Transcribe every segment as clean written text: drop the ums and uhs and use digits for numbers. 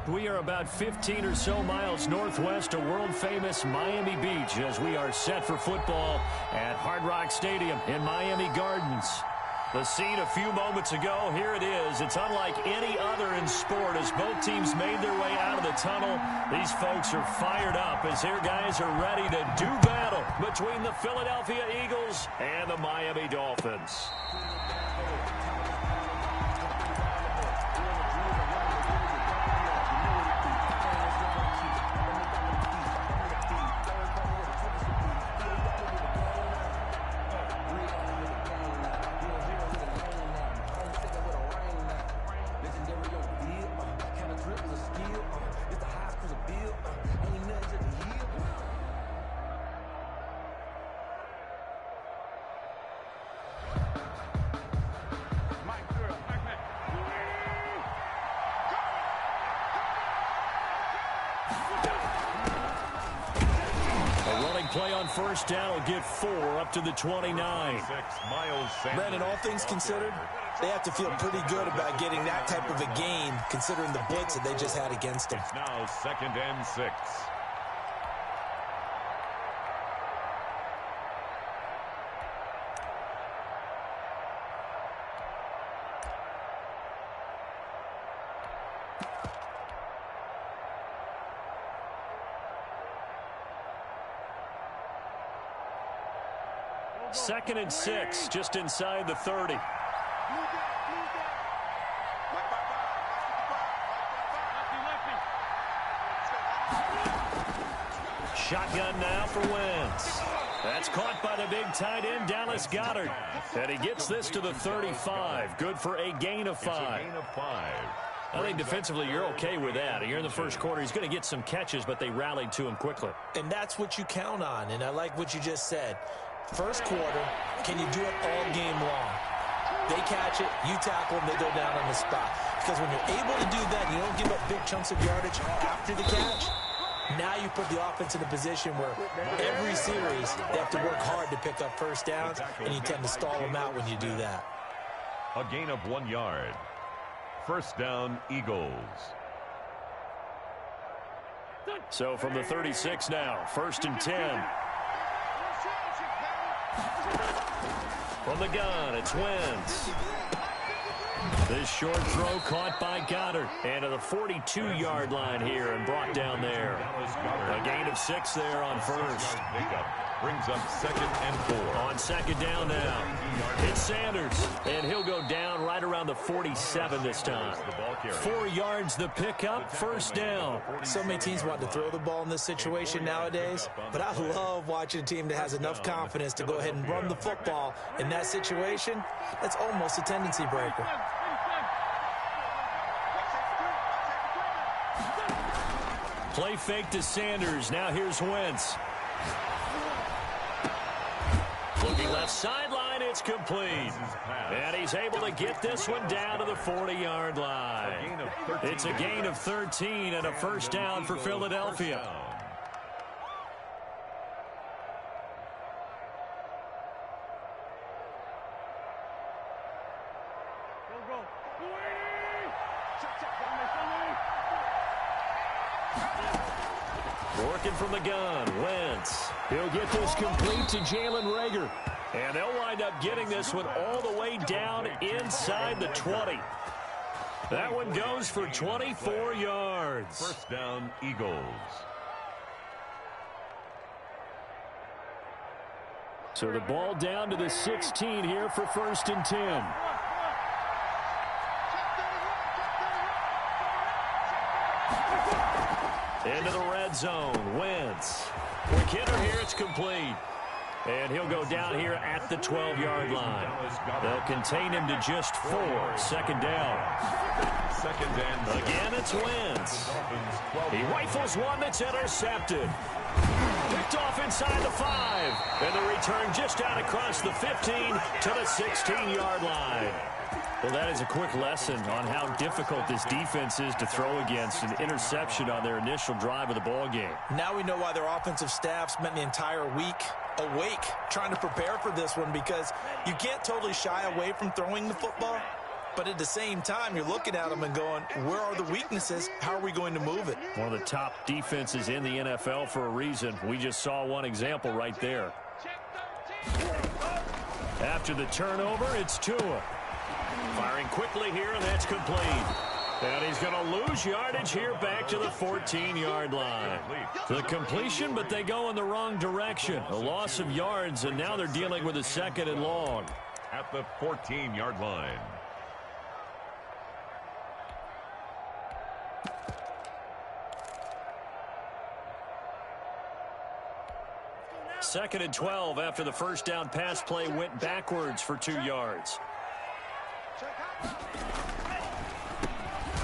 We are about 15 or so miles northwest of world-famous Miami Beach as we are set for football at Hard Rock Stadium in Miami Gardens. The scene a few moments ago, here it is. It's unlike any other in sport as both teams made their way out of the tunnel. These folks are fired up as their guys are ready to do battle between the Philadelphia Eagles and the Miami Dolphins. Play on first down will get 4 up to the 29. Brandon, all things considered, they have to feel pretty good about getting that type of a gain considering the blitz that they just had against them. It's now 2nd and 6. Second and 6, just inside the 30. Shotgun now for Wentz. That's caught by the big tight end, Dallas Goedert. And he gets this to the 35. Good for a gain of 5. I think defensively you're okay with that. Here in the first quarter, he's going to get some catches, but they rallied to him quickly. And that's what you count on, and I like what you just said. First quarter, can you do it all game long? They catch it, you tackle them, they go down on the spot. Because when you're able to do that, you don't give up big chunks of yardage after the catch. Now you put the offense in a position where every series they have to work hard to pick up first downs, and you tend to stall them out when you do that. A gain of 1 yard. First down, Eagles. So from the 36 now, 1st and 10. From the gun, it's Wentz. This short throw caught by Goedert. And to the 42-yard line here and brought down there. A gain of 6 there on first. Brings up 2nd and 4. On 2nd down now, it's Sanders. And he'll go down right around the 47 this time. 4 yards the pickup, first down. So many teams want to throw the ball in this situation nowadays, but I love watching a team that has enough confidence to go ahead and run the football. In that situation, that's almost a tendency breaker. Play fake to Sanders. Now here's Wentz. Looking left sideline, it's complete. And he's able to get this one down to the 40-yard line. It's a gain of 13 and a first down for Philadelphia. Working from the gun, Wentz. He'll get this complete to Jalen Reagor. And they'll wind up getting this one all the way down inside the 20. That one goes for 24 yards. First down, Eagles. So the ball down to the 16 here for 1st and 10. Into the red zone, Wentz. Quick hitter here, it's complete. And he'll go down here at the 12-yard line. They'll contain him to just 4. 2nd down. 2nd and again, it's Wentz. He rifles one that's intercepted. Picked off inside the 5. And the return just out across the 15 to the 16-yard line. Well, that is a quick lesson on how difficult this defense is to throw against. An interception on their initial drive of the ball game. Now we know why their offensive staff spent the entire week awake trying to prepare for this one, because you can't totally shy away from throwing the football. But at the same time, you're looking at them and going, where are the weaknesses? How are we going to move it? One of the top defenses in the NFL for a reason. We just saw one example right there. After the turnover, it's Tua. Firing quickly here, and that's complete. And he's going to lose yardage here back to the 14-yard line. The completion, but they go in the wrong direction. A loss of yards, and now they're dealing with a 2nd and long. At the 14-yard line. Second and 12 after the first down pass play went backwards for 2 yards.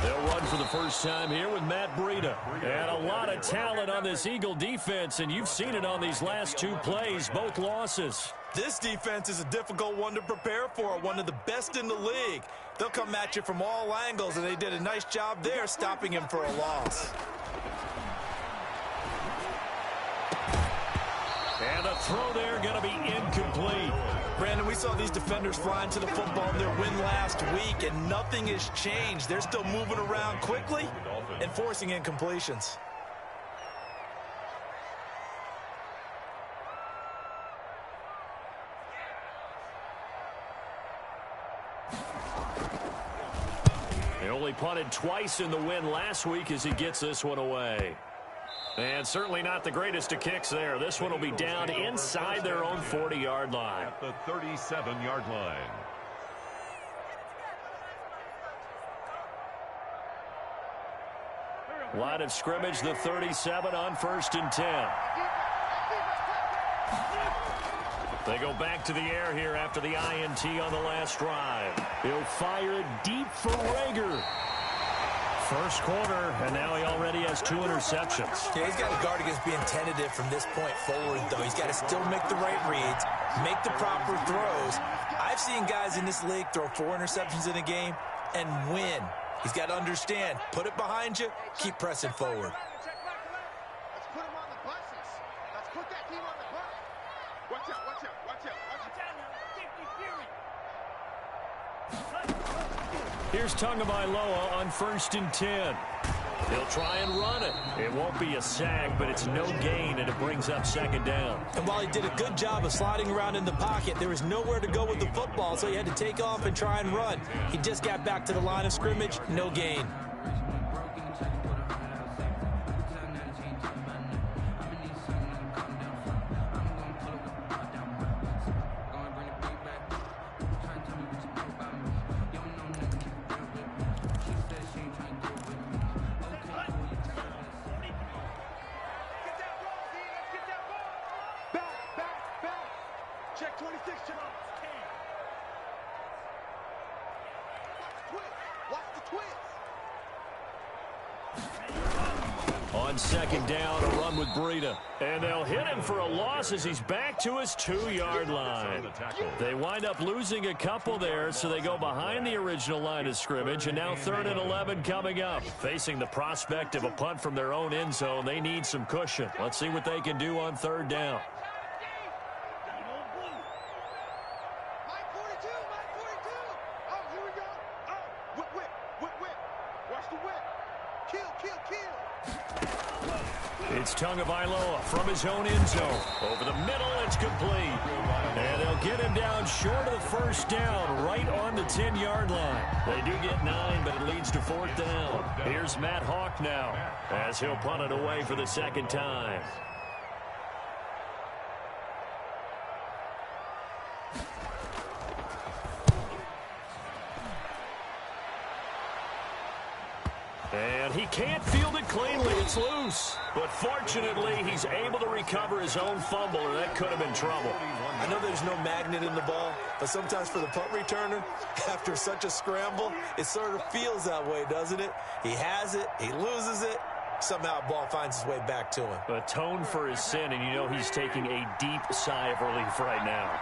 They'll run for the first time here with Matt Breida. And a lot of talent on this Eagle defense, and you've seen it on these last 2 plays, both losses. This defense is a difficult one to prepare for, one of the best in the league. They'll come at you from all angles, and they did a nice job there stopping him for a loss. And a throw there going to be incomplete. Brandon, we saw these defenders flying to the football in their win last week, and nothing has changed. They're still moving around quickly and forcing incompletions. They only punted twice in the win last week as he gets this one away. And certainly not the greatest of kicks there. This one will be down inside their own 40-yard line. At the 37-yard line. Line of scrimmage, the 37 on 1st and 10. They go back to the air here after the INT on the last drive. He'll fire it deep for Rager. First quarter, and now he already has 2 interceptions. Yeah, he's got to guard against being tentative from this point forward, though. He's got to still make the right reads, make the proper throws. I've seen guys in this league throw 4 interceptions in a game and win. He's got to understand, put it behind you, keep pressing forward. Let's put him on the buses. Let's put that team on the bus. Watch out, watch out, watch out, watch out. Here's Tagovailoa on 1st and 10. He'll try and run it. It won't be a sack, but it's no gain, and it brings up 2nd down. And while he did a good job of sliding around in the pocket, there was nowhere to go with the football, so he had to take off and try and run. He just got back to the line of scrimmage, no gain. Check 26, check. Watch the twist. On 2nd down, a run with Breida. And they'll hit him for a loss as he's back to his 2-yard line. They wind up losing a couple there, so they go behind the original line of scrimmage, and now 3rd and 11 coming up. Facing the prospect of a punt from their own end zone, they need some cushion. Let's see what they can do on 3rd down. It's Tagovailoa from his own end zone. Over the middle, it's complete. And they'll get him down short of the 1st down, right on the 10-yard line. They do get 9, but it leads to 4th down. Here's Matt Hawk now, as he'll punt it away for the 2nd time. And he can't field it cleanly. It's loose. But fortunately, he's able to recover his own fumble, or that could have been trouble. I know there's no magnet in the ball, but sometimes for the punt returner, after such a scramble, it sort of feels that way, doesn't it? He has it, he loses it, somehow the ball finds its way back to him. Atone for his sin, and you know he's taking a deep sigh of relief right now.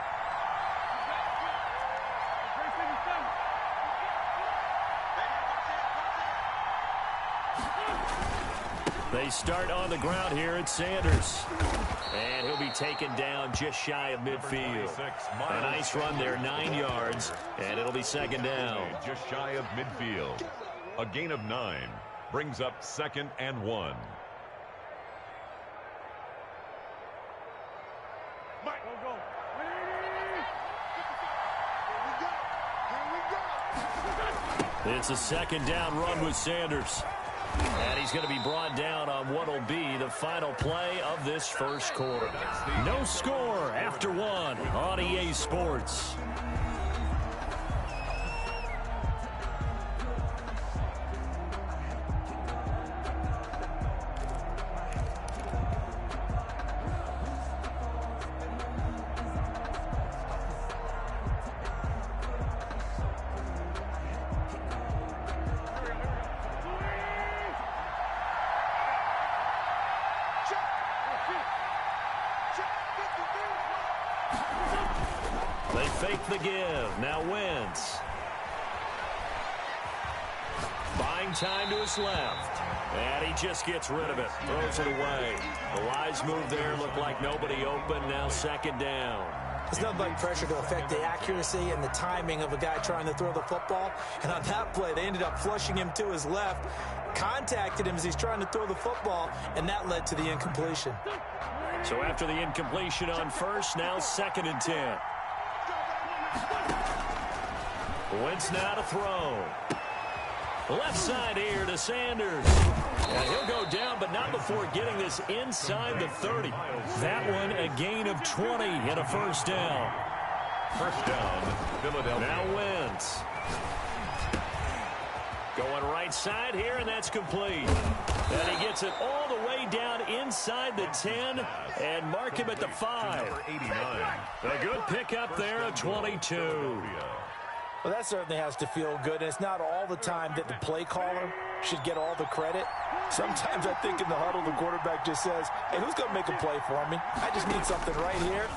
They start on the ground here at Sanders. And he'll be taken down just shy of midfield. A nice run there, 9 yards, and it'll be second down. Just shy of midfield. A gain of 9 brings up 2nd and 1. It's a second down run with Sanders. And he's going to be brought down on what will be the final play of this first quarter. No score after 1 on EA Sports. They fake the give. Now Wentz. Buying time to his left. And he just gets rid of it. Throws it away. The wise move there. Looked like nobody open. Now second down. There's nothing like pressure to affect the accuracy and the timing of a guy trying to throw the football. And on that play, they ended up flushing him to his left. Contacted him as he's trying to throw the football. And that led to the incompletion. So after the incompletion on first, now 2nd and 10. Wentz now to throw. Left side here to Sanders. And he'll go down, but not before getting this inside the 30. That one a gain of 20 and a first down. First down, Philadelphia. Now Wentz. Going right side here, and that's complete. And he gets it all the way down inside the 10 and mark him at the 5. Number 89. A good pickup there, a 22. Well, that certainly has to feel good, and it's not all the time that the play caller should get all the credit. Sometimes I think in the huddle, the quarterback just says, hey, who's going to make a play for me? I just need something right here.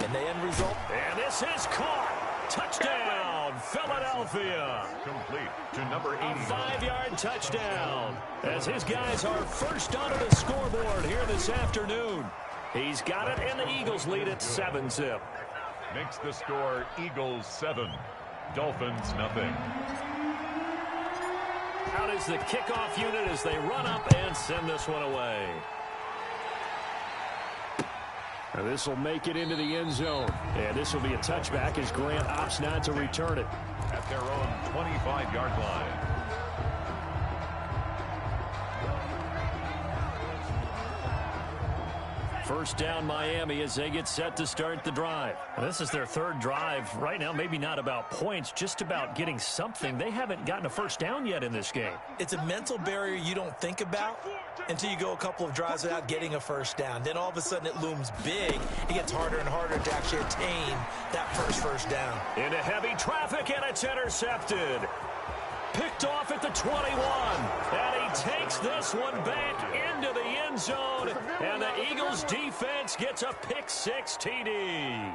And the end result. And this is caught. Touchdown, Philadelphia. Complete to number 80. A 5-yard touchdown as his guys are first onto the scoreboard here this afternoon. He's got it, and the Eagles lead at 7-zip. Makes the score Eagles 7. Dolphins nothing. Out is the kickoff unit as they run up and send this one away. Now this will make it into the end zone. And this will be a touchback as Grant opts not to return it. At their own 25-yard line. First down Miami as they get set to start the drive. And this is their 3rd drive. Right now, maybe not about points, just about getting something. They haven't gotten a first down yet in this game. It's a mental barrier you don't think about until you go a couple of drives without getting a first down. Then all of a sudden it looms big. It gets harder and harder to actually attain that first down. Into heavy traffic, and it's intercepted. Picked off at the 21. And he takes this one back into the end zone. And the Eagles defense gets a pick-6 TD.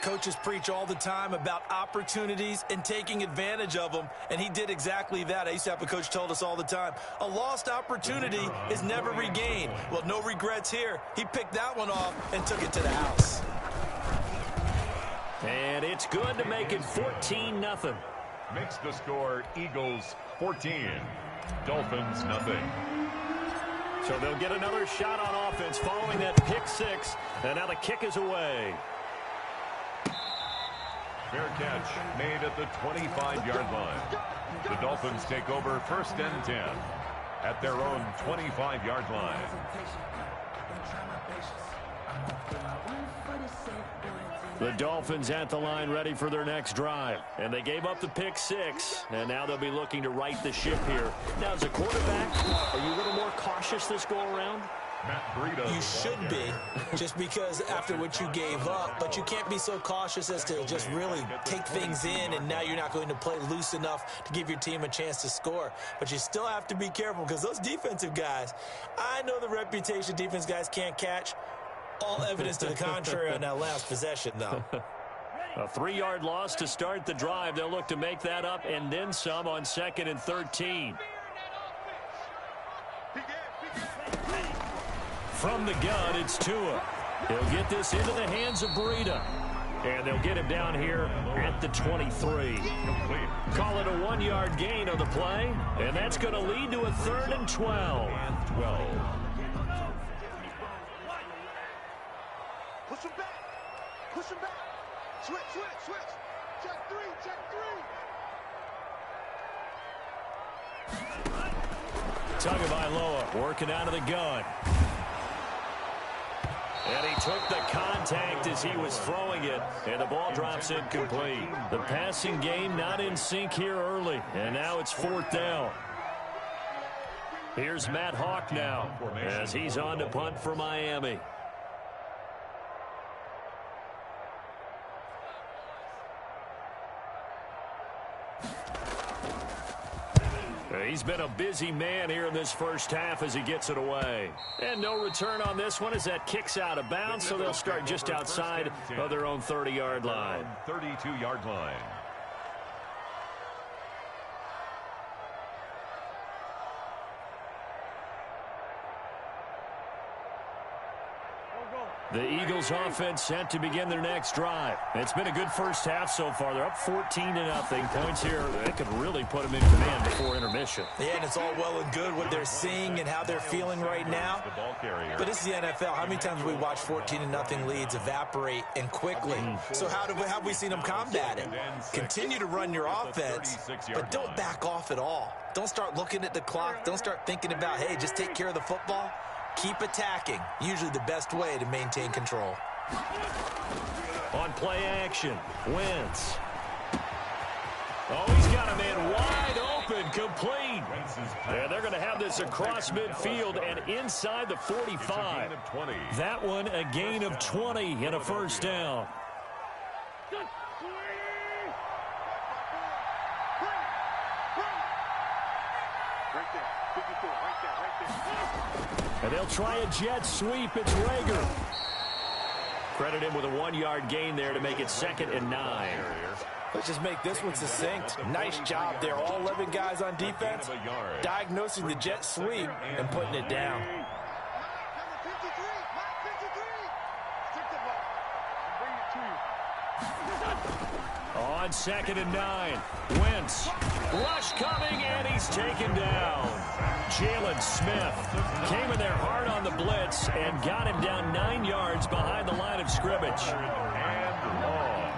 Coaches preach all the time about opportunities and taking advantage of them, and he did exactly that. I used to have a coach told us all the time, a lost opportunity is never regained. Well, no regrets here. He picked that one off and took it to the house. And it's good to make it 14-0. Makes the score Eagles 14. Dolphins nothing. So they'll get another shot on offense following that pick-6, and now the kick is away. Fair catch made at the 25-yard line. The Dolphins take over 1st and 10 at their own 25-yard line. The Dolphins at the line ready for their next drive. And they gave up the pick-6, and now they'll be looking to right the ship here. Now, as a quarterback, are you a little more cautious this go-around? You should be, just because after what you gave up, but you can't be so cautious as to just really take things in, and now you're not going to play loose enough to give your team a chance to score. But you still have to be careful because those defensive guys, I know the reputation defense guys can't catch. All evidence to the contrary on that last possession, though. A 3-yard loss to start the drive. They'll look to make that up and then some on 2nd and 13. From the gun, it's Tua. He'll get this into the hands of Breida. And they'll get him down here at the 23. Call it a 1-yard gain on the play. And that's going to lead to a 3rd and 12. Push him back. Push him back. Switch, switch, switch. Check 3, check 3. Tagovailoa working out of the gun. And he took the contact as he was throwing it, and the ball drops incomplete. The passing game not in sync here early, and now it's 4th down. Here's Matt Hawk now as he's on to punt for Miami. He's been a busy man here in this first half as he gets it away. And no return on this one as that kicks out of bounds, so they'll start just outside of their own 30-yard line. 32-yard line. The Eagles offense set to begin their next drive. It's been a good first half so far. They're up 14-0. Points here that could really put them in command before intermission. Yeah, and it's all well and good what they're seeing and how they're feeling right now. But it's the NFL. How many times have we watched 14-0 leads evaporate and quickly? So how have we seen them combat it? Continue to run your offense, but don't back off at all. Don't start looking at the clock. Don't start thinking about, hey, just take care of the football. Keep attacking. Usually the best way to maintain control. On play action, Wentz. Oh, he's got a man wide open, complete. And they're going to have this across midfield and inside the 45. That one a gain of 20 and a first down. And they'll try a jet sweep. It's Rager. Credit him with a 1-yard gain there to make it 2nd and 9. Let's just make this one succinct. Nice job there. All 11 guys on defense diagnosing the jet sweep and putting it down. On 2nd and 9, Wentz. Rush coming, and he's taken down. Jalen Smith came in there hard on the blitz and got him down 9 yards behind the line of scrimmage. And long.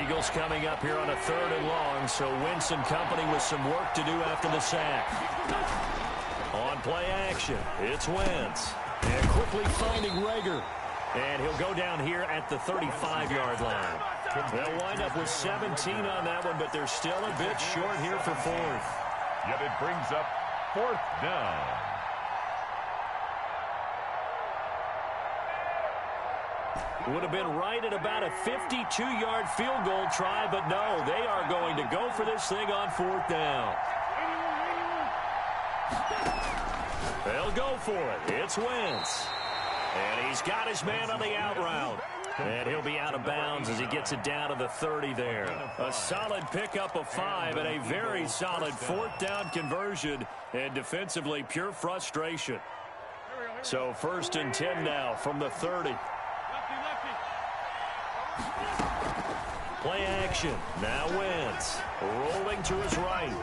Eagles coming up here on a 3rd and long, so Wentz and company with some work to do after the sack. On play action, it's Wentz. And quickly finding Rager. And he'll go down here at the 35-yard line. They'll wind up with 17 on that one, but they're still a bit short here for 4th. Yet it brings up 4th down. Would have been right at about a 52-yard field goal try, but no, they are going to go for this thing on 4th down. They'll go for it. It's Wentz. And he's got his man on the out route. And he'll be out of bounds as he gets it down to the 30 there. A solid pickup of 5 and a very solid 4th down conversion. And defensively, pure frustration. So 1st and 10 now from the 30. Play action. Now Wentz rolling to his right.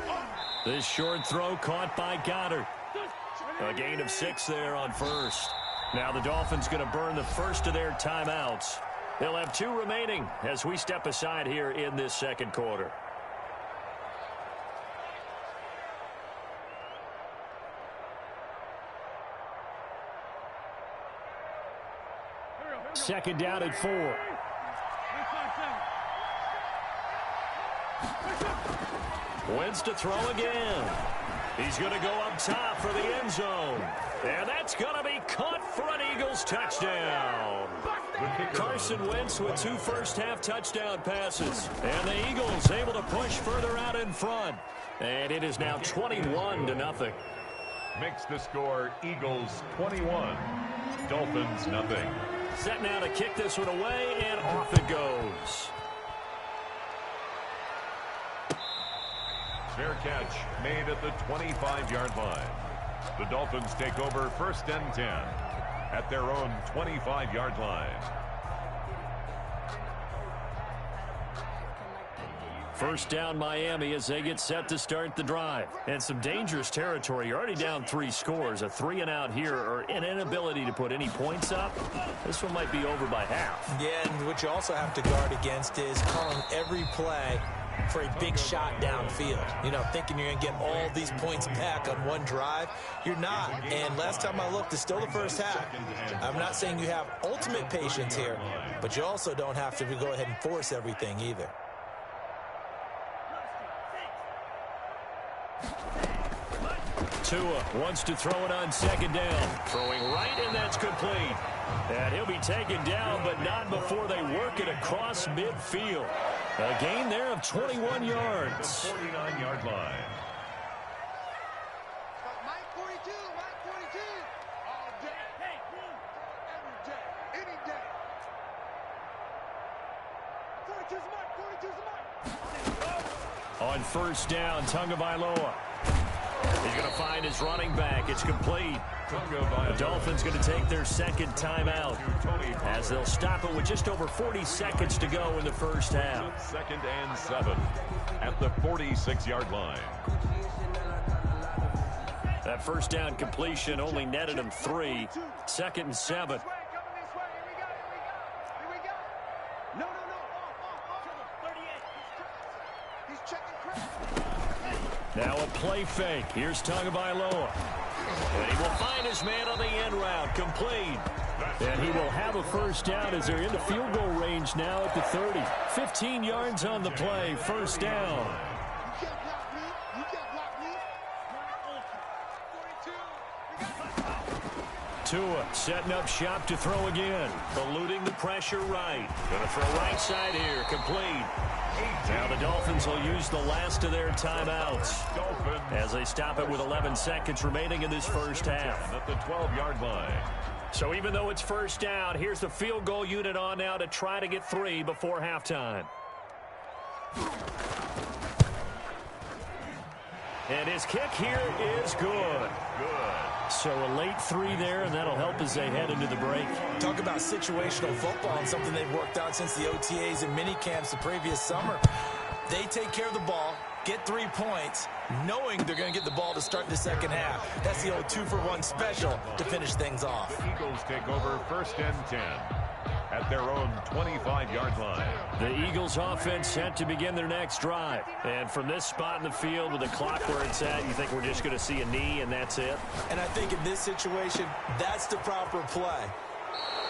This short throw caught by Goddard. A gain of 6 there on 1st. Now the Dolphins going to burn the first of their timeouts. They'll have 2 remaining as we step aside here in this 2nd quarter. Second down at 4. Wentz to throw again. He's going to go up top for the end zone. And that's going to be caught for an Eagles touchdown. Carson Wentz with 2 first-half touchdown passes. And the Eagles able to push further out in front. And it is now 21-0. Makes the score Eagles 21, Dolphins nothing. Set now to kick this one away, and off it goes. Fair catch made at the 25-yard line. The Dolphins take over 1st and 10 at their own 25-yard line. First down Miami as they get set to start the drive. And some dangerous territory. You're already down 3 scores. A 3-and-out here or an inability to put any points up. This one might be over by half. Yeah, and what you also have to guard against is calling every play for a big shot downfield. You know, thinking you're going to get all these points back on one drive. You're not. And last time I looked, it's still the first half. I'm not saying you have ultimate patience here, but you also don't have to go ahead and force everything either. Tua wants to throw it on 2nd down. Throwing right, and that's complete. And he'll be taken down, but not before they work it across midfield. A gain there of 21 yards. 49-yard line. Mike 42, Mike 42. All day. Hey, every day. Any day. 42's Mike, 42's Mike. On 1st down, Tagovailoa. He's going to find his running back. It's complete. The Dolphins going to take their 2nd timeout as they'll stop it with just over 40 seconds to go in the first half. 2nd and 7 at the 46-yard line. That 1st down completion only netted him 3. 2nd and 7. Now a play fake. Here's Tagovailoa. And he will find his man on the end route. Complete. And he will have a 1st down as they're into field goal range now at the 30. 15 yards on the play. 1st down. Tua setting up shop to throw again. Eluding the pressure right. Going to throw right side here. Complete. Now the Dolphins will use the last of their timeouts as they stop it with 11 seconds remaining in this first half. At the 12-yard line. So even though it's 1st down, here's the field goal unit on now to try to get 3 before halftime. And his kick here is good. So a late 3 there, and that'll help as they head into the break. Talk about situational football and something they've worked on since the OTAs and mini camps the previous summer. They take care of the ball, get 3 points, knowing they're going to get the ball to start the 2nd half. That's the old 2-for-1 special to finish things off. The Eagles take over 1st and 10 at their own 25-yard line. The Eagles offense set to begin their next drive. And from this spot in the field with the clock where it's at, you think we're just going to see a knee and that's it? And I think in this situation, that's the proper play.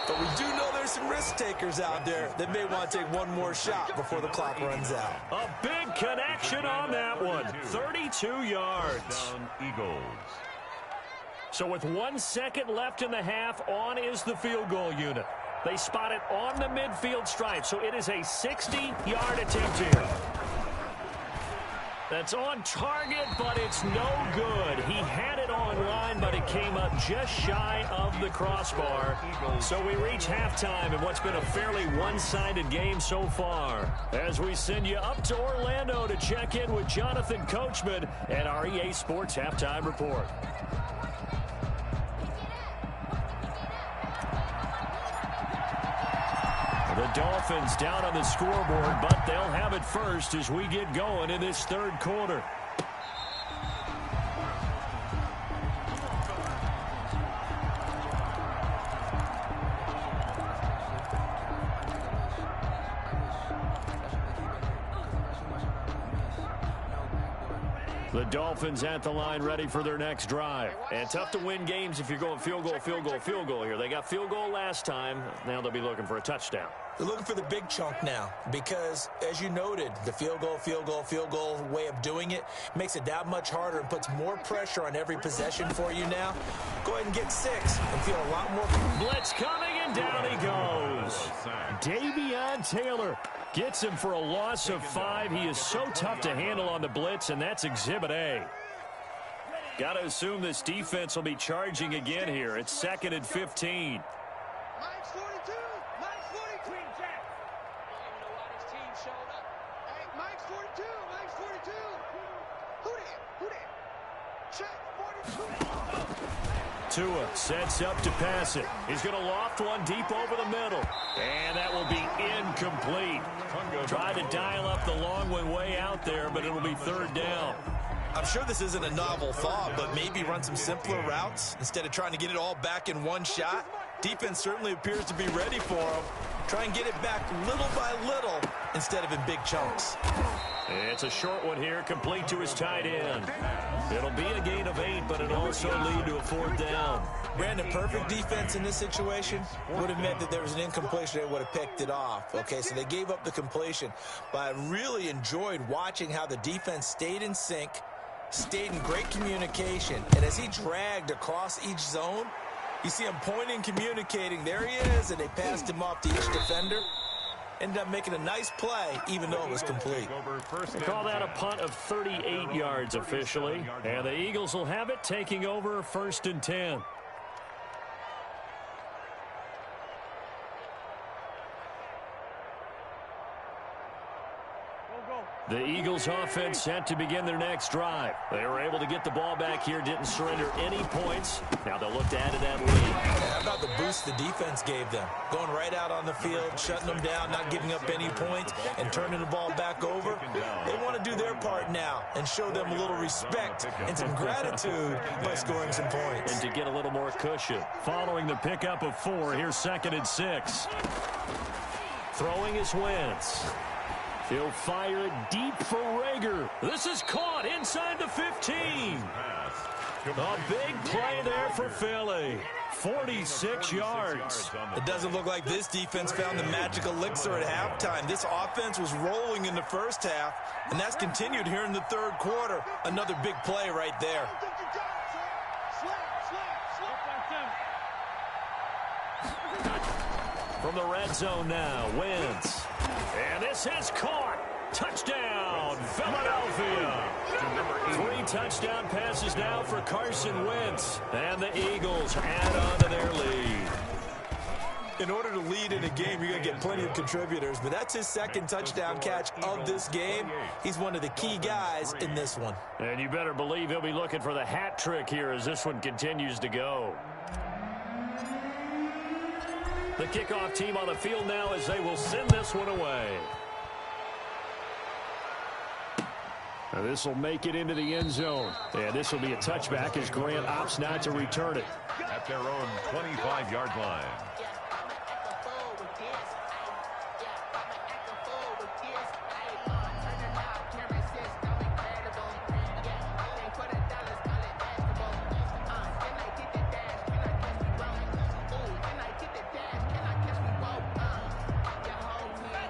But we do know there's some risk takers out there that may want to take one more shot before the clock runs out. A big connection on that one. 32 yards. Down Eagles. So with 1 second left in the half, on is the field goal unit. They spot it on the midfield stripe, so it is a 60-yard attempt here. That's on target, but it's no good. He had it on line, but it came up just shy of the crossbar. So we reach halftime in what's been a fairly one-sided game so far. As we send you up to Orlando to check in with Jonathan Coachman and our EA Sports Halftime Report. The Dolphins down on the scoreboard, but they'll have it first as we get going in this 3rd quarter. The Dolphins at the line ready for their next drive. And tough to win games if you're going field goal, field goal, field goal here. They got field goal last time. Now they'll be looking for a touchdown. They're looking for the big chunk now because, as you noted, the field goal way of doing it makes it that much harder and puts more pressure on every possession for you now. Go ahead and get 6 and feel a lot more. Blitz coming, and down he goes. Davion Taylor gets him for a loss of 5. He is so tough to handle on the blitz, and that's Exhibit A. Got to assume this defense will be charging again here. It's 2nd and 15. Mike's 42. Mike's 42. Jack. I don't even know why this team showed up. Hey, Mike's 42. Mike's 42. Tua sets up to pass it. He's going to loft one deep over the middle. And that will be incomplete. Tried to dial up the long one way out there, but it'll be third down. I'm sure this isn't a novel thought, but maybe run some simpler routes instead of trying to get it all back in one shot. Defense certainly appears to be ready for him. Try and get it back little by little instead of in big chunks. It's a short one here, complete to his tight end. It'll be a gain of 8, but it'll also lead to a fourth down. Brandon, perfect defense in this situation would have meant that there was an incompletion. They would have picked it off. Okay, so they gave up the completion. But I really enjoyed watching how the defense stayed in sync, stayed in great communication. And as he dragged across each zone, you see him pointing, communicating. There he is, and they passed him off to each defender. Ended up making a nice play, even though it was complete. They call that a punt of 38 yards officially. And the Eagles will have it, taking over 1st and 10. The Eagles offense set to begin their next drive. They were able to get the ball back here, didn't surrender any points. Now they'll look to add to that lead. How about the boost the defense gave them? Going right out on the field, shutting them down, not giving up any points, and turning the ball back over. They want to do their part now and show them a little respect and some gratitude by scoring some points. And to get a little more cushion. Following the pickup of 4, here's 2nd and 6. Throwing is Wentz. He'll fire it deep for Rager. This is caught inside the 15. A big play there for Philly. 46 yards. It doesn't look like this defense found the magic elixir at halftime. This offense was rolling in the first half, and that's continued here in the third quarter. Another big play right there. From the red zone now, Wentz. And this is caught. Touchdown, Philadelphia. 3 touchdown passes now for Carson Wentz. And the Eagles add on to their lead. In order to lead in a game, you're going to get plenty of contributors, but that's his 2nd touchdown catch of this game. He's one of the key guys in this one. And you better believe he'll be looking for the hat trick here as this one continues to go. The kickoff team on the field now as they will send this one away. Now this will make it into the end zone. And this will be a touchback as Grant opts not to return it. At their own 25-yard line.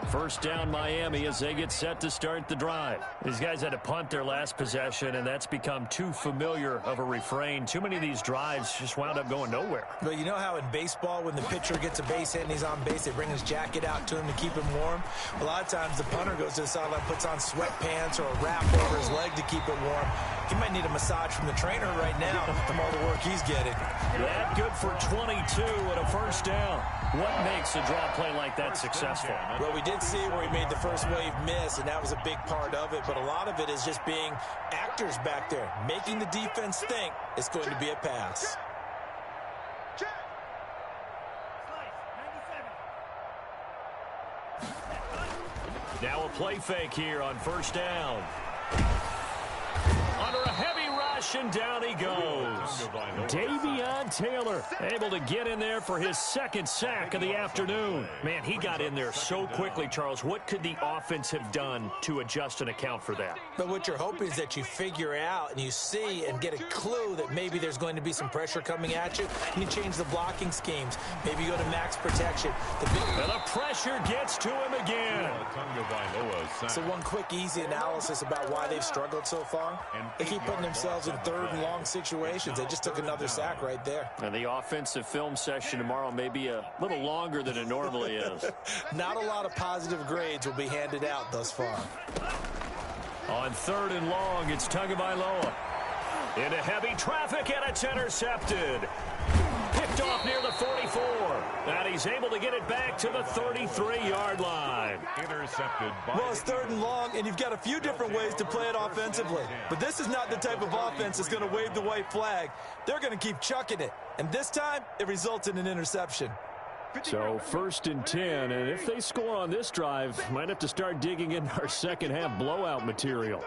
First down Miami as they get set to start the drive. These guys had to punt their last possession, and that's become too familiar of a refrain. Too many of these drives just wound up going nowhere. But you know how in baseball when the pitcher gets a base hit and he's on base, they bring his jacket out to him to keep him warm? A lot of times the punter goes to the sideline, puts on sweatpants or a wrap over his leg to keep it warm. He might need a massage from the trainer right now from all the work he's getting. That good for 22 and a first down. What makes a draw play like that successful? Well, we did see where he made the first wave miss, and that was a big part of it. But a lot of it is just being actors back there, making the defense think it's going to be a pass. Now a play fake here on first down. Under a heavy rush, and down he goes. Davion Taylor able to get in there for his 2nd sack of the afternoon. Man, he got in there so quickly, Charles. What could the offense have done to adjust and account for that? But what you're hoping is that you figure out and you see and get a clue that maybe there's going to be some pressure coming at you, and you change the blocking schemes. Maybe you go to max protection. And the pressure gets to him again. So one quick, easy analysis about why they've struggled so far. They keep putting themselves in 3rd and long situations. They just took another sack right there. And the offensive film session tomorrow may be a little longer than it normally is. Not a lot of positive grades will be handed out thus far. On 3rd and long, it's Tagovailoa. Into heavy traffic, and it's intercepted. Picked off near the 44. And he he's able to get it back to the 33-yard line. Intercepted by Well, it's 3rd and long, and you've got a few different ways to play it offensively. But this is not the type of offense that's going to wave the white flag. They're going to keep chucking it. And this time, it results in an interception. So 1st and 10, and if they score on this drive, might have to start digging in our second-half blowout material.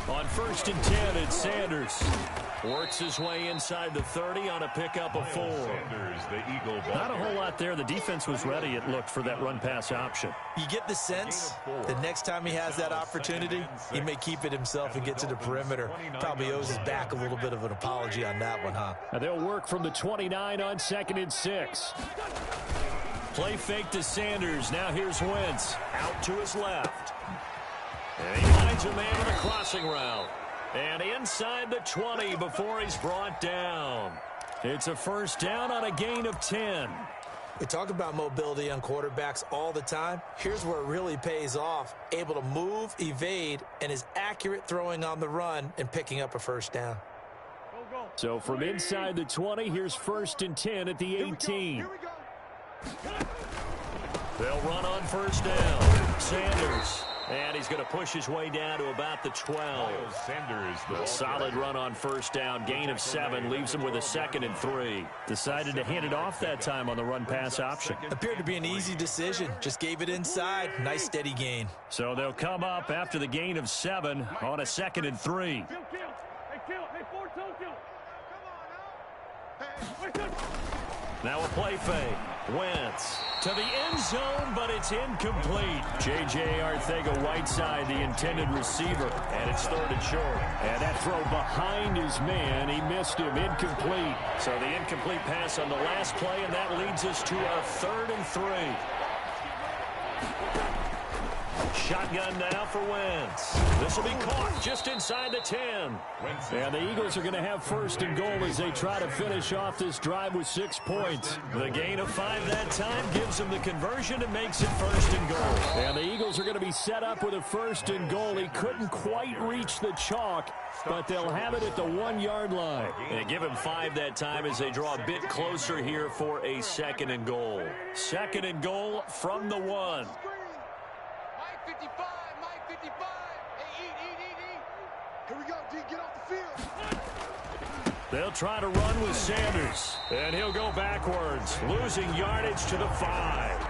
On 1st and 10, it's Sanders. Works his way inside the 30 on a pickup of 4. Sanders, the Eagle ball. Not a whole lot there. The defense was ready, it looked, for that run-pass option. You get the sense the next time he has that opportunity, he may keep it himself and get to the perimeter. Probably owes his back a little bit of an apology on that one, huh? And they'll work from the 29 on 2nd and 6. Play fake to Sanders. Now here's Wentz. Out to his left. And he finds a man on a crossing route. And inside the 20 before he's brought down. It's a 1st down on a gain of 10. We talk about mobility on quarterbacks all the time. Here's where it really pays off. Able to move, evade, and is accurate throwing on the run and picking up a 1st down. So from inside the 20, here's 1st and 10 at the 18. They'll run on 1st down. Sanders. And he's going to push his way down to about the 12. Sanders, The solid run on 1st down. Gain of 7. Leaves him with a 2nd and 3. Decided to hand it off that time on the run-pass option. Appeared to be an easy decision. Just gave it inside. Nice steady gain. So they'll come up after the gain of 7 on a 2nd and 3. Now a play fake. Wentz to the end zone, but it's incomplete. J.J. Arcega-Whiteside, the intended receiver, and it's 3rd and short. And that throw behind his man, he missed him, incomplete. So the incomplete pass on the last play, and that leads us to our 3rd and 3. Shotgun now for Wentz. This will be caught just inside the 10. And the Eagles are going to have 1st and goal as they try to finish off this drive with 6 points. The gain of 5 that time gives them the conversion and makes it 1st and goal. And the Eagles are going to be set up with a 1st and goal. He couldn't quite reach the chalk, but they'll have it at the 1-yard line. And give him 5 that time as they draw a bit closer here for a 2nd and goal. 2nd and goal from the 1. 55, Mike 55. Hey, eat. Here we go, D, get off the field. They'll try to run with Sanders, and he'll go backwards, losing yardage to the 5.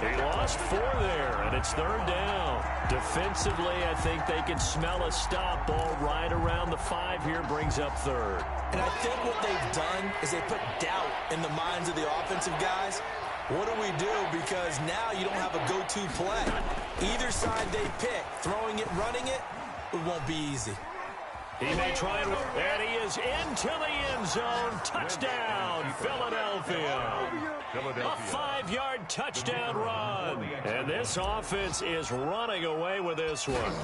He lost 4 there, and it's 3rd down. Defensively, I think they can smell a stop. Ball right around the 5 here, brings up 3rd. And I think what they've done is they put doubt in the minds of the offensive guys. What do we do? Because now you don't have a go-to play. Either side they pick, throwing it, running it, it won't be easy. He may try and he is into the end zone. Touchdown, Philadelphia. A 5-yard touchdown run. And this offense is running away with this one.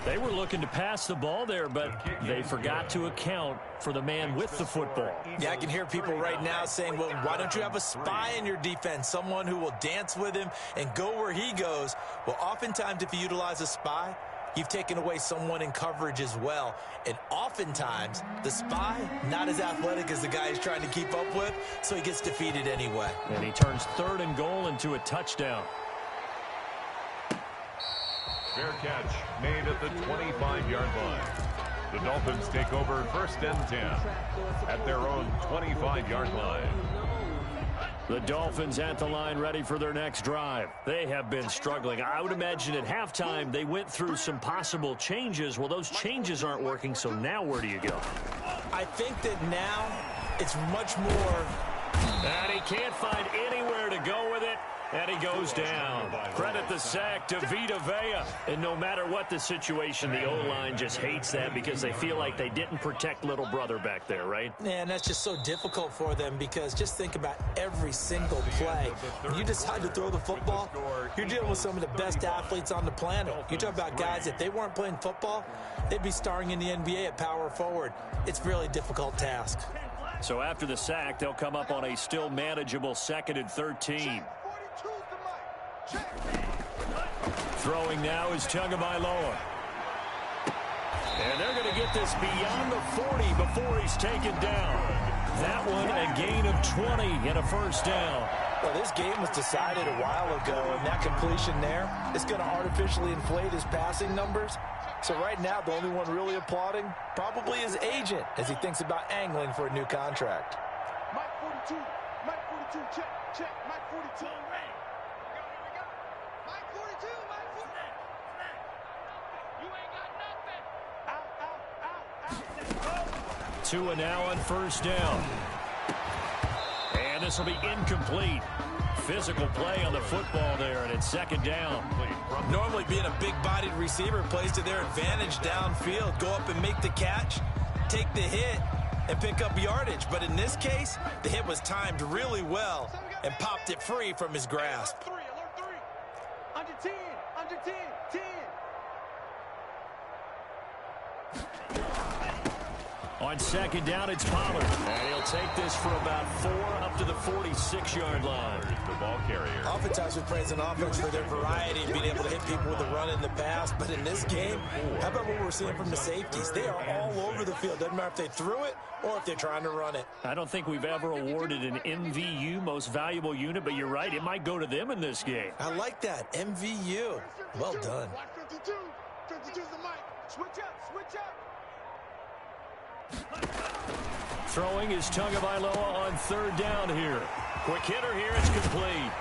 They were looking to pass the ball there, but they forgot to account for the man with the football. Yeah, I can hear people right now saying, well, why don't you have a spy in your defense, someone who will dance with him and go where he goes? Well, oftentimes if you utilize a spy, you've taken away someone in coverage as well. And oftentimes, the spy, not as athletic as the guy he's trying to keep up with, so he gets defeated anyway. And he turns 3rd and goal into a touchdown. Fair catch made at the 25-yard line. The Dolphins take over 1st and 10 at their own 25-yard line. The Dolphins at the line ready for their next drive. They have been struggling. I would imagine at halftime they went through some possible changes. Well, those changes aren't working, so now where do you go? I think that now it's much more. And he can't find anywhere to go with it. And he goes down. Credit the sack to Vita Vea. And no matter what the situation, the O-line just hates that because they feel like they didn't protect little brother back there, right? And that's just so difficult for them because just think about every single play. When you decide to throw the football, you're dealing with some of the best athletes on the planet. You talk about guys, if they weren't playing football, they'd be starring in the NBA at power forward. It's a really difficult task. So after the sack, they'll come up on a still manageable 2nd and 13. Throwing now is Tagovailoa. And they're going to get this beyond the 40 before he's taken down. That one a gain of 20 and a first down. Well, this game was decided a while ago, and that completion there is going to artificially inflate his passing numbers. So right now, the only one really applauding probably his agent as he thinks about angling for a new contract. Mike 42, Mike 42, check, Mike 42. Ready. Here we go. Mike 42, Mike 42. You ain't got nothing. Out. 2 and now on first down. And this will be incomplete. Physical play on the football there, and it's second down. Normally being a big-bodied receiver plays to their advantage downfield. Go up and make the catch, take the hit, and pick up yardage. But in this case, the hit was timed really well and popped it free from his grasp. Alert 3. Under 10, under 10, 10. On second down, it's Pollard. And he'll take this for about 4 up to the 46-yard line. The ball carrier. Oftentimes we praise an offense for their variety of being able to hit people with the run in the pass. But in this game, how about what we're seeing from the safeties? They are all over the field. Doesn't matter if they threw it or if they're trying to run it. I don't think we've ever awarded an MVU, most valuable unit, but you're right, it might go to them in this game. I like that. MVU. Well done. Watch 52. 52's the mic. Switch up, switch up. Throwing is Tagovailoa on third down here. Quick hitter here, it's complete.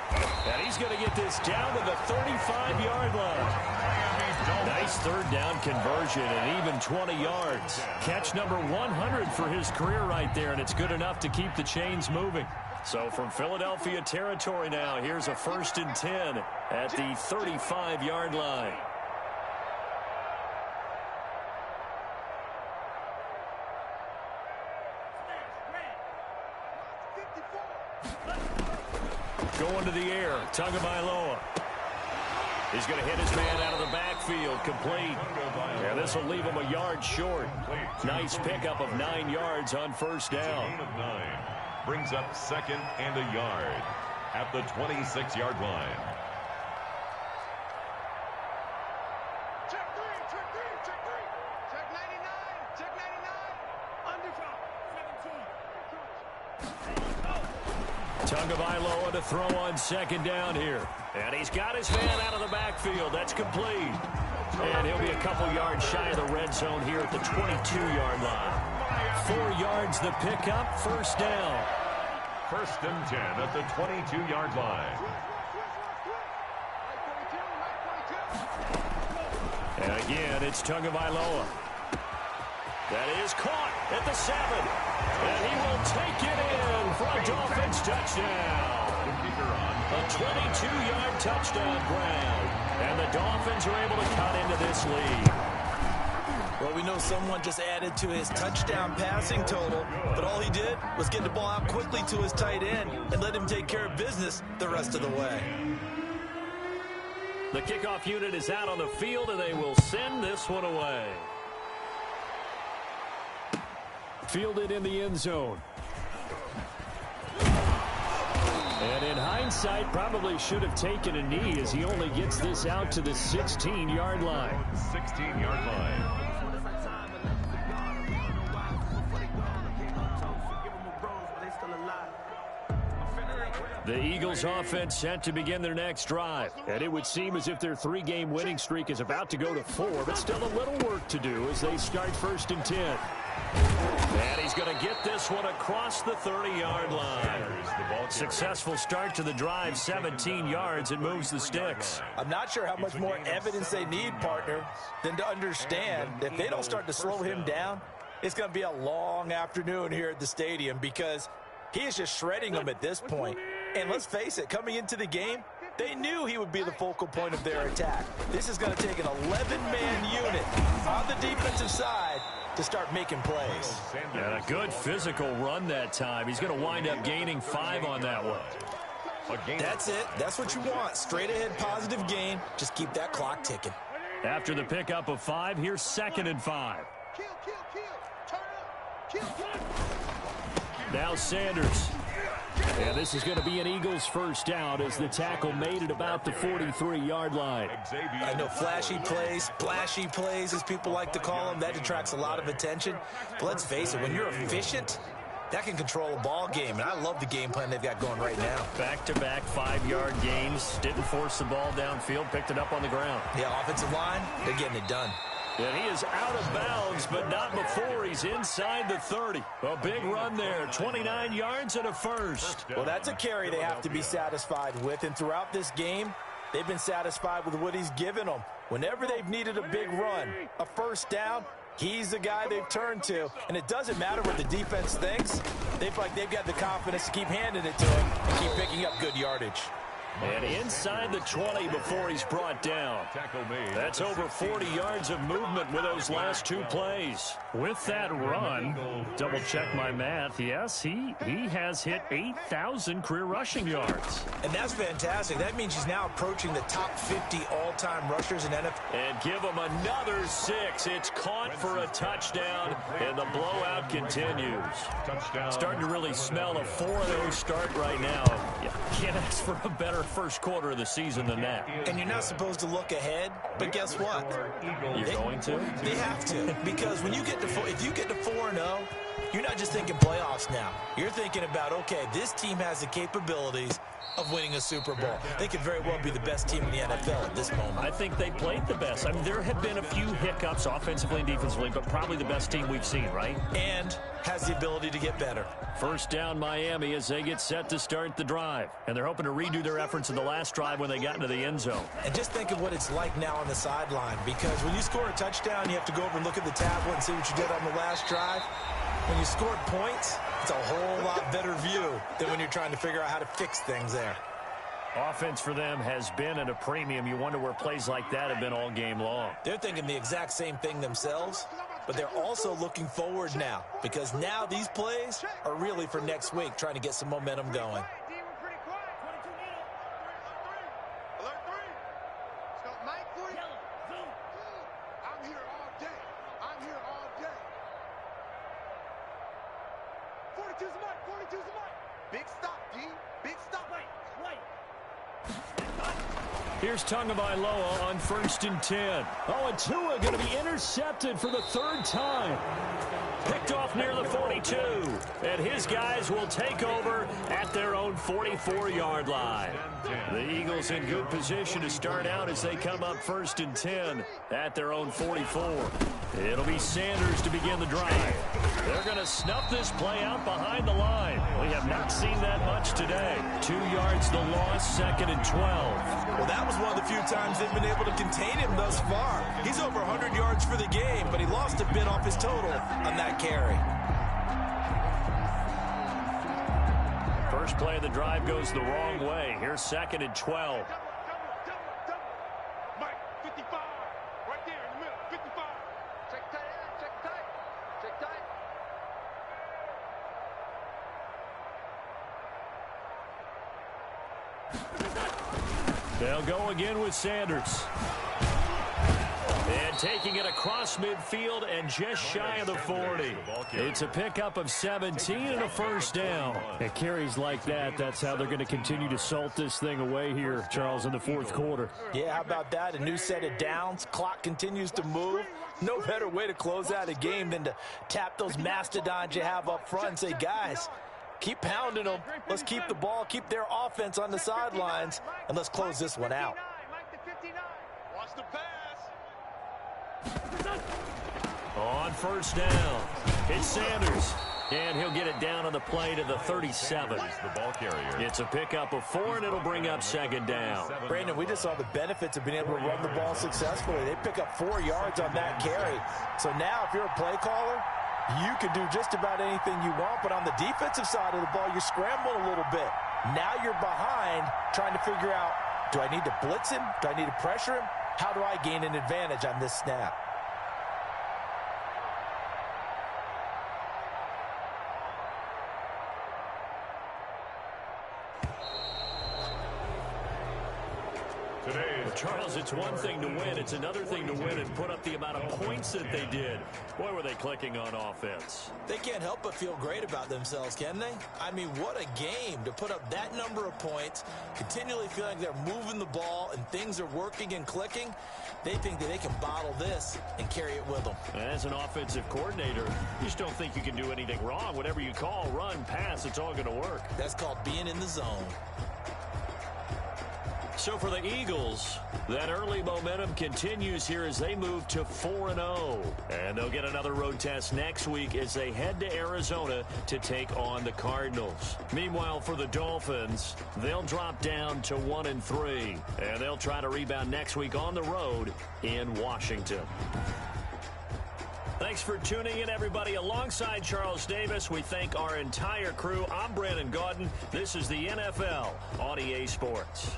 And he's going to get this down to the 35-yard line. Nice third down conversion and even 20 yards. Catch number 100 for his career right there, and it's good enough to keep the chains moving. So from Philadelphia territory now, here's a 1st and 10 at the 35-yard line. Going to the air, Tagovailoa. He's going to hit his man out of the backfield, complete. And this will leave him a yard short. Nice pickup of 9 yards on first down. Gain of 9. Brings up second and a yard at the 26-yard line. Check 3, check 3, check 3. Check 99, check 99. Under 17. Tagovailoa to throw on second down here. And he's got his man out of the backfield. That's complete. And he'll be a couple yards shy of the red zone here at the 22-yard line. 4 yards the pickup, first down. 1st and 10 at the 22-yard line. And again, it's Tagovailoa. That is caught at the 7. And he will take it in for a Dolphins touchdown. A 22-yard touchdown grab. And the Dolphins are able to cut into this lead. Well, we know someone just added to his touchdown passing total, but all he did was get the ball out quickly to his tight end and let him take care of business the rest of the way. The kickoff unit is out on the field, and they will send this one away. Fielded in the end zone. And in hindsight, probably should have taken a knee as he only gets this out to the 16-yard line. 16-yard line. The Eagles offense set to begin their next drive. And it would seem as if their 3-game winning streak is about to go to 4, but still a little work to do as they start 1st and 10. And he's going to get this one across the 30-yard line. Successful start to the drive, 17 yards, and moves the sticks. I'm not sure how much more evidence they need, partner, than to understand that if they don't start to slow him down, it's going to be a long afternoon here at the stadium because he is just shredding them at this point. And let's face it, coming into the game, they knew he would be the focal point of their attack. This is going to take an 11-man unit on the defensive side to start making plays. And a good physical run that time. He's going to wind up gaining 5 on that one. That's it. That's what you want. Straight ahead positive gain. Just keep that clock ticking. After the pickup of 5, here's 2nd and 5. Kill, turn up, kill. Now Sanders. And this is going to be an Eagles first down as the tackle made at about the 43-yard line. I know flashy plays, splashy plays, as people like to call them, that attracts a lot of attention. But let's face it, when you're efficient, That can control a ball game, and I love the game plan they've got going right now. Back-to-back 5-yard gains. Didn't force the ball downfield. Picked it up on the ground. Yeah, offensive line, they're getting it done. And he is out of bounds, but not before he's inside the 30. A big run there, 29 yards and a first. Well, that's a carry they have to be satisfied with, and throughout this game, they've been satisfied with what he's given them. Whenever they've needed a big run, a first down, he's the guy they've turned to. And it doesn't matter what the defense thinks. They feel like they've got the confidence to keep handing it to him and keep picking up good yardage. And inside the 20 before he's brought down. That's over 40 yards of movement with those last two plays. With that run, double check my math, yes, he has hit 8,000 career rushing yards. And that's fantastic. That means he's now approaching the top 50 all-time rushers in NFL. And give him another 6. It's caught for a touchdown, and the blowout continues. Starting to really smell a 4-0 start right now. You can't ask for a better first quarter of the season than that. And you're not supposed to look ahead, but guess what? You're going to? They have to, because when you get to if you get to 4-0, you're not just thinking playoffs now. You're thinking about, okay, this team has the capabilities of winning a Super Bowl. They could very well be the best team in the NFL at this moment. I think they played the best. I mean, there have been a few hiccups offensively and defensively, but probably the best team we've seen, right? And has the ability to get better. First down Miami as they get set to start the drive. And they're hoping to redo their efforts in the last drive when they got into the end zone. And just think of what it's like now on the sideline, because when you score a touchdown, you have to go over and look at the tablet and see what you did on the last drive. When you scored points, it's a whole lot better view than when you're trying to figure out how to fix things there. Offense for them has been at a premium. You wonder where plays like that have been all game long. They're thinking the exact same thing themselves, but they're also looking forward now, because now these plays are really for next week, trying to get some momentum going. Big stop, D. Big stop. Here's Tagovailoa on 1st and 10. Oh, and Tua going to be intercepted for the 3rd time. Picked off near the 42. And his guys will take over at their own 44-yard line. The Eagles in good position to start out as they come up 1st and 10 at their own 44. It'll be Sanders to begin the drive. They're going to snuff this play out behind the line. We have not seen that much today. 2 yards the loss, 2nd and 12. Well, that was one of the few times they've been able to contain him thus far. He's over 100 yards for the game, but he lost a bit off his total on that carry. First play of the drive goes the wrong way. Here's 2nd and 12. Mike, 55. Right there in the middle, 55. Check tight, check tight. Check tight. They'll go again with Sanders. And taking it across midfield and just shy of the 40. It's a pickup of 17 and a first down. At carries like that, that's how they're going to continue to salt this thing away here, Charles, in the 4th quarter. Yeah, how about that? A new set of downs. Clock continues to move. No better way to close out a game than to tap those mastodons you have up front and say, guys, keep pounding them. Let's keep the ball, keep their offense on the sidelines, and let's close this one out. Watch the pass. On first down, it's Sanders. And he'll get it down on the play to the 37. The ball carrier. It's a pickup of 4, and it'll bring up 2nd down. Brandon, we just saw the benefits of being able to run the ball successfully. They pick up 4 yards on that carry. So now if you're a play caller, you can do just about anything you want, but on the defensive side of the ball, you're scrambling a little bit. Now you're behind trying to figure out, do I need to blitz him? Do I need to pressure him? How do I gain an advantage on this snap? Today's Charles, it's one thing to win. It's another thing to win and put up the amount of points that they did. Boy, were they clicking on offense. They can't help but feel great about themselves, can they? I mean, what a game to put up that number of points, continually feeling they're moving the ball and things are working and clicking. They think that they can bottle this and carry it with them. As an offensive coordinator, you just don't think you can do anything wrong. Whatever you call, run, pass, it's all going to work. That's called being in the zone. So for the Eagles, that early momentum continues here as they move to 4-0. And they'll get another road test next week as they head to Arizona to take on the Cardinals. Meanwhile, for the Dolphins, they'll drop down to 1-3. And they'll try to rebound next week on the road in Washington. Thanks for tuning in, everybody. Alongside Charles Davis, we thank our entire crew. I'm Brandon Gaudin. This is the NFL on EA Sports.